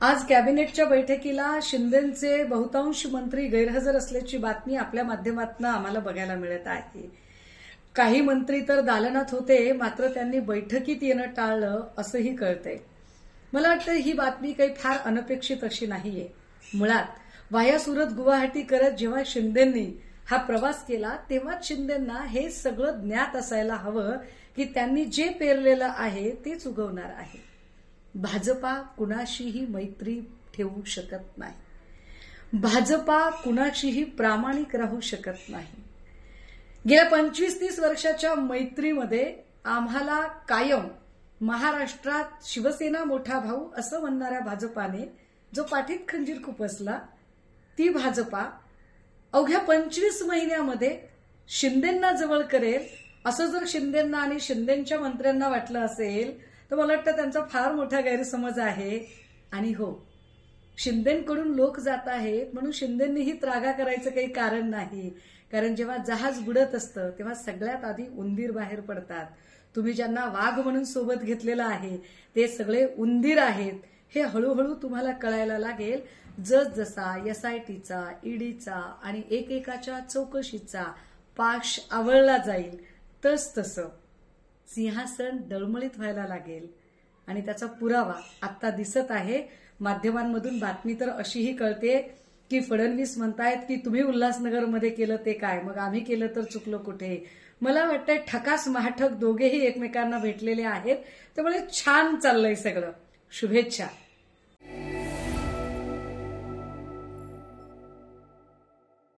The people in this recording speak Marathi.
आज कॅबिनेटच्या बैठकीला शिंदेचे बहुतांश मंत्री गैरहजर असल्याची बातमी आपल्या माध्यमातून आम्हाला बघायला मिळत आहे. काही मंत्री तर दालनात होते, मात्र त्यांनी बैठकीत येणं टाळलं असंही कळतंय. मला वाटतं ही बातमी काही फार अनपेक्षित अशी नाहीये. मुळात वाया सुरत गुवाहाटी करत जेव्हा शिंदेंनी हा प्रवास केला तेव्हाच शिंदेंना हे सगळं ज्ञात असायला हवं की त्यांनी जे पेरलेलं आहे तेच उगवणार आहे. भाजपा कुणाशीही मैत्री ठेवू शकत नाही. भाजपा कुणाशीही प्रामाणिक राहू शकत नाही. गेल्या 25-30 वर्षाच्या मैत्रीमध्ये आम्हाला कायम महाराष्ट्रात शिवसेना मोठा भाऊ असं म्हणणाऱ्या भाजपाने जो पाठीत खंजीर खुपसला, ती भाजपा अवघ्या 25 महिन्यामध्ये शिंदेंना जवळ करेल असं जर शिंदेंना आणि शिंदेंच्या मंत्र्यांना वाटलं असेल तर मला वाटतं त्यांचा फार मोठा गैरसमज आहे. आणि हो, शिंदेंकडून लोक जात आहेत म्हणून शिंदेंनीही त्रागा करायचं काही कारण नाही. कारण जेव्हा जहाज बुडत असतं तेव्हा सगळ्यात आधी उंदीर बाहेर पडतात. तुम्ही ज्यांना वाघ म्हणून सोबत घेतलेलं आहे ते सगळे उंदीर आहेत हे हळूहळू तुम्हाला कळायला लागेल. जसजसा एसआयटीचा, ईडीचा आणि एकेकाच्या चौकशीचा पाश आवळला जाईल तसतसं सिंहासन डळमळीत व्हायला लागेल. आणि त्याचा पुरावा आता दिसत आहे. माध्यमांमधून बातमी तर अशीही कळते की फडणवीस म्हणतायत की तुम्ही उल्हासनगरमध्ये केलं ते काय, मग आम्ही केलं तर चुकलो कुठे. मला वाटतंय ठकास महाठक दोघेही एकमेकांना भेटलेले आहेत, त्यामुळे छान चाललंय सगळं. शुभेच्छा.